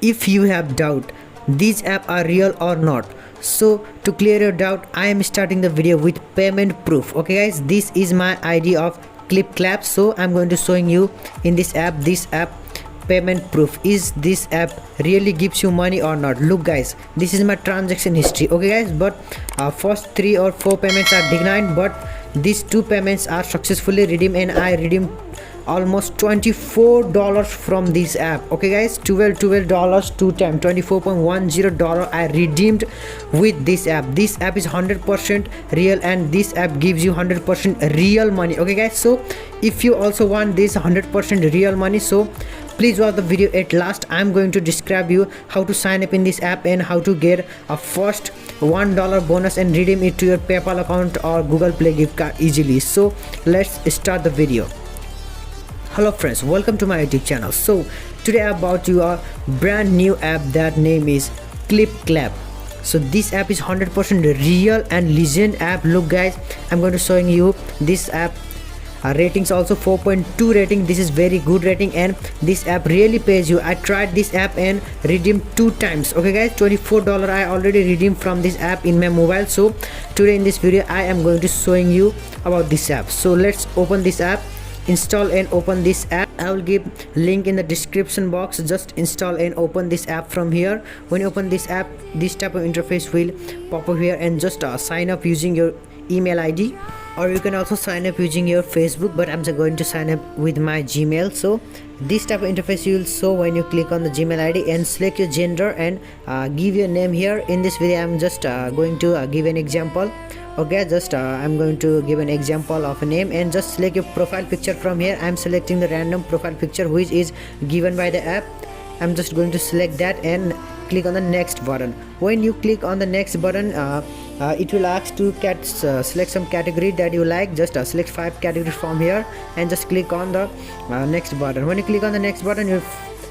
if you have doubt these apps are real or not, so to clear your doubt I am starting the video with payment proof. Okay guys, this is my ID of ClipClap, so I'm going to showing you in this app payment proof. Is this app really gives you money or not? Look guys, this is my transaction history. Okay guys, but first 3 or 4 payments are declined, but these 2 payments are successfully redeemed and I redeemed almost $24 from this app. Okay guys, $12 2 times $24.10 I redeemed with this app. This app is 100% real and this app gives you 100% real money. Okay guys, so if you also want this 100% real money, so please watch the video at last. I'm going to describe you how to sign up in this app and how to get a first $1 bonus and redeem it to your PayPal account or Google Play gift card easily. So let's start the video. Hello friends, welcome to my YouTube channel. So today I brought you a brand new app that name is ClipClap. So this app is 100% real and legend app. Look guys, I'm going to showing you this app ratings also 4.2 rating. This is very good rating and this app really pays you. I tried this app and redeemed 2 times. Okay guys, $24 I already redeemed from this app in my mobile. So today in this video I am going to showing you about this app. So let's open this app, install and open this app. I will give link in the description box. Just install and open this app from here. When you open this app, this type of interface will pop up here and just sign up using your email ID, or you can also sign up using your Facebook, but I'm just going to sign up with my Gmail. So this type of interface you will show when you click on the Gmail ID and select your gender and give your name here. In this video I'm just going to give an example. Okay, just I'm going to give an example of a name and just select your profile picture from here. I'm selecting the random profile picture which is given by the app. I'm just going to select that and click on the next button. When you click on the next button, it will ask to select some category that you like. Just select 5 categories from here and just click on the next button. When you click on the next button, you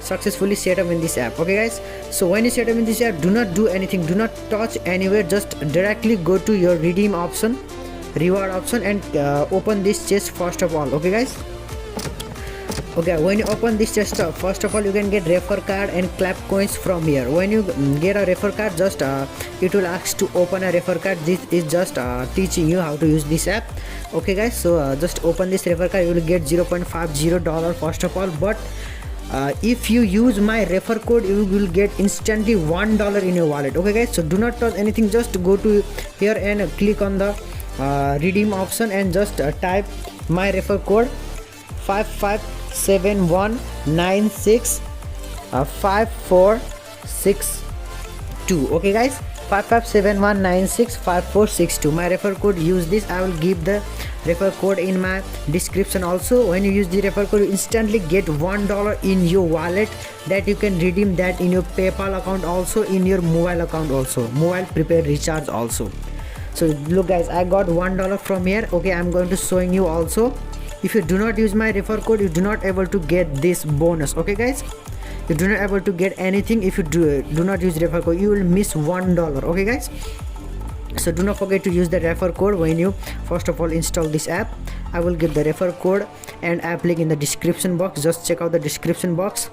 successfully set up in this app. Okay guys, so when you set up in this app, do not do anything, do not touch anywhere, just directly go to your redeem option, reward option and open this chest first of all. Okay guys, okay, when you open this chest first of all you can get refer card and clap coins from here. When you get a refer card, just it will ask to open a refer card. This is just teaching you how to use this app. Okay guys, so just open this refer card. You will get $0.50 first of all, but if you use my refer code you will get instantly $1 in your wallet. Okay guys, so do not touch anything, just go to here and click on the redeem option and just type my refer code 557196 5462. okay guys, 557196 5462 my refer code. Use this. I will give the refer code in my description also. When you use the refer code you instantly get $1 in your wallet that you can redeem that in your PayPal account, also in your mobile account, also mobile prepaid recharge also. So look guys, I got $1 from here. Okay, I'm going to showing you also. If you do not use my refer code you do not able to get this bonus. Okay guys, you do not able to get anything if you do not use refer code. You will miss $1. Okay guys, so do not forget to use the refer code when you first of all install this app. I will give the refer code and app link in the description box. Just check out the description box.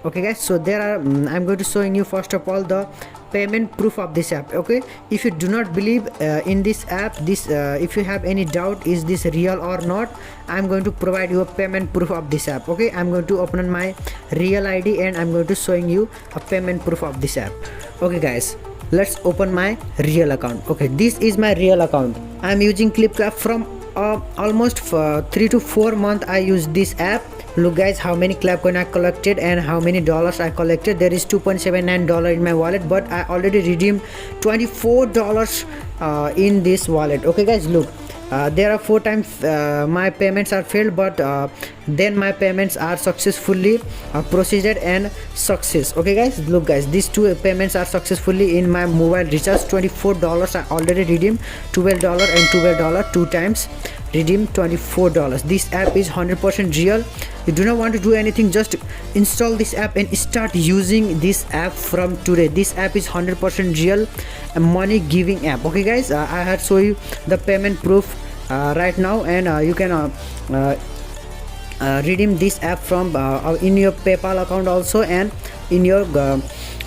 Okay guys, so there are I'm going to showing you first of all the payment proof of this app. Okay, if you do not believe in this app, if you have any doubt is this real or not, I'm going to provide you a payment proof of this app. Okay, I'm going to open my real ID and I'm going to showing you a payment proof of this app. Okay guys, let's open my real account. Okay, this is my real account. I'm using ClipClap from almost 3 to 4 months I use this app. Look guys, how many clap coin I collected and how many dollars I collected. There is $2.79 in my wallet, but I already redeemed $24 in this wallet. Okay guys, look, there are 4 times my payments are failed, but then my payments are successfully processed and success. Okay guys, look guys, these 2 payments are successfully in my mobile recharge. $24 I already redeemed, $12 and $12 2 times redeem $24. This app is 100% real. You do not want to do anything, just install this app and start using this app from today. This app is 100% real, a money giving app. Okay guys, I had show you the payment proof right now, and you can redeem this app from in your PayPal account also and in your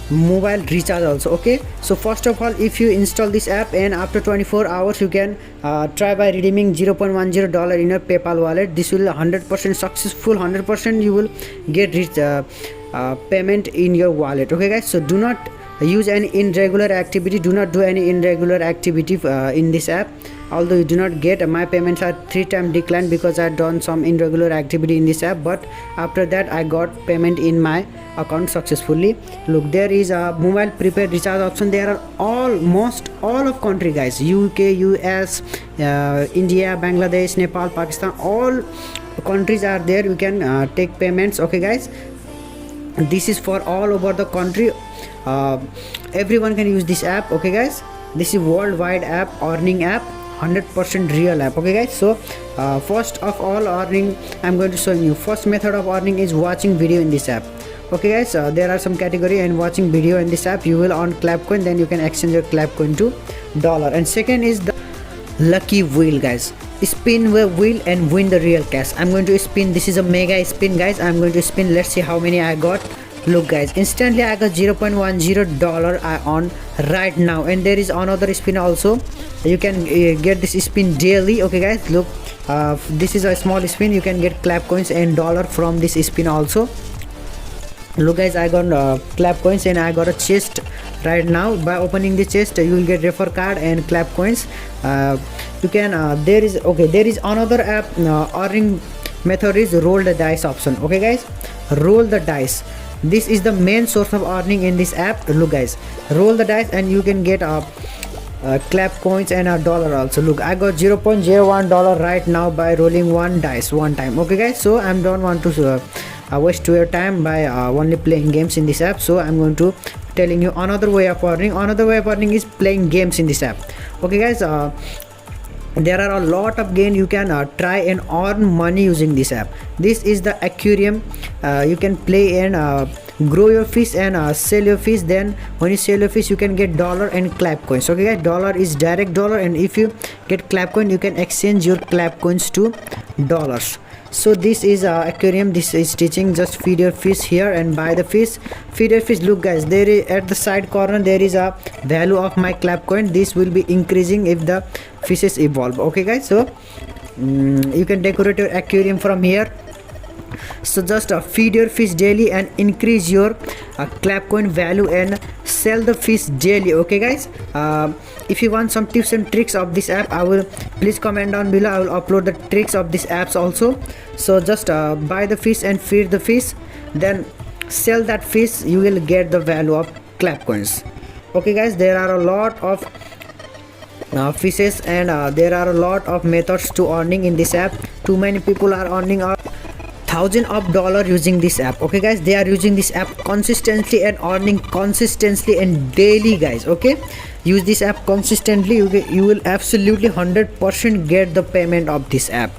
mobile recharge also. Okay, so first of all, if you install this app and after 24 hours you can try by redeeming $0.10 in your PayPal wallet. This will 100% successful, 100% you will get payment in your wallet. Okay guys, so do not use any irregular activity, do not do any irregular activity in this app. Although you do not get, my payments are 3 times declined because I done some irregular activity in this app, but after that I got payment in my account successfully. Look, there is a mobile prepaid recharge option. There are almost all of country guys, UK, US, India, Bangladesh, Nepal, Pakistan, all countries are there. You can take payments. Okay guys, this is for all over the country. Everyone can use this app. Okay guys, this is worldwide app, earning app, 100% real app. Okay guys, so first of all, earning, I'm going to show you. First method of earning is watching video in this app. Okay guys, there are some category and watching video in this app. You will earn Clapcoin, then you can exchange your Clapcoin to dollar. And second is the lucky wheel guys. Spin the wheel and win the real cash. I'm going to spin. This is a mega spin guys. I'm going to spin. Let's see how many I got. Look guys, instantly I got $0.10 I earn right now. And there is another spin also. You can get this spin daily. Okay guys, look, this is a small spin. You can get Clapcoins and dollar from this spin also. Look guys, I got Clapcoins and I got a chest right now. By opening the chest, you will get refer card and Clapcoins. You can there is another app earning method is roll the dice option. Okay guys, roll the dice. This is the main source of earning in this app. Look guys, roll the dice and you can get Clapcoins and a dollar also. Look, I got $0.01 right now by rolling one dice one time. Okay guys, so I don't want to waste your time by only playing games in this app. So I'm going to telling you another way of earning. Another way of earning is playing games in this app. Okay guys, there are a lot of games you can try and earn money using this app. This is the aquarium. You can play and grow your fish and sell your fish. Then when you sell your fish, you can get dollar and Clapcoins. Okay guys, dollar is direct dollar, and if you get Clapcoin, you can exchange your Clapcoins to dollars. So this is aquarium. This is teaching just feed your fish here and buy the fish, feed your fish. Look guys, there is at the side corner there is a value of my Clapcoin. This will be increasing if the fishes evolve. Okay guys, so you can decorate your aquarium from here. So just feed your fish daily and increase your Clapcoin value and sell the fish daily. Okay guys, if you want some tips and tricks of this app, I will please comment down below. I will upload the tricks of these apps also. So just buy the fish and feed the fish, then sell that fish. You will get the value of Clapcoins. Okay guys, there are a lot of fishes and there are a lot of methods to earning in this app. Too many people are earning thousands of dollars using this app. Okay guys, they are using this app consistently and earning consistently and daily guys. Okay, use this app consistently. You will absolutely 100% get the payment of this app.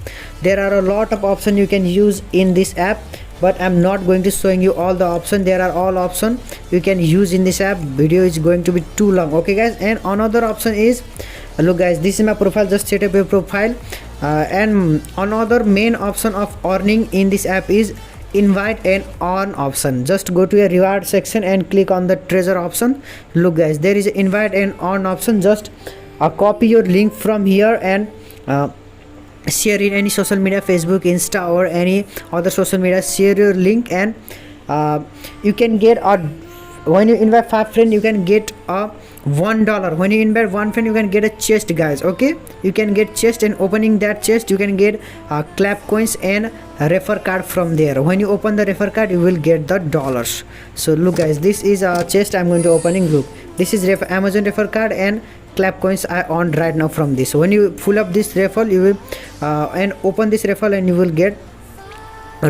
There are a lot of options you can use in this app, but I'm not going to showing you all the options. There are all options you can use in this app. Video is going to be too long. Okay guys, and another option is, look guys, this is my profile. Just set up your profile. And another main option of earning in this app is invite and earn option. Just go to a reward section and click on the treasure option. Look guys, there is invite and earn option. Just copy your link from here and share in any social media, Facebook, Insta, or any other social media. Share your link and you can get a, when you invite 5 friends, you can get a $1. When you invite 1 friend, you can get a chest guys. Okay, you can get chest, and opening that chest you can get Clapcoins and a refer card from there. When you open the refer card, you will get the dollars. So look guys, this is a chest I'm going to opening. Look, this is Amazon refer card and Clapcoins I earned right now from this. So when you pull up this referral, you will and open this referral, and you will get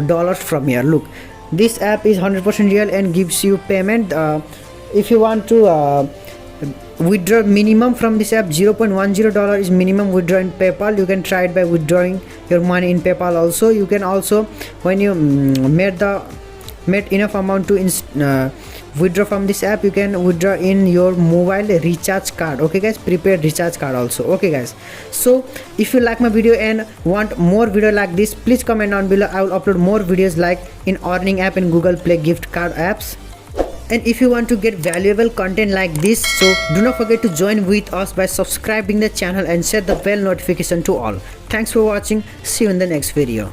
dollars from here. Look, this app is 100% real and gives you payment. If you want to withdraw minimum from this app, $0.10 is minimum withdraw in PayPal. You can try it by withdrawing your money in PayPal also. You can also, when you made enough amount to withdraw from this app, you can withdraw in your mobile recharge card. Okay guys, prepaid recharge card also. Okay guys, so if you like my video and want more video like this, please comment down below. I will upload more videos like in earning app and Google Play gift card apps. And if you want to get valuable content like this, so do not forget to join with us by subscribing the channel and set the bell notification to all. Thanks for watching. See you in the next video.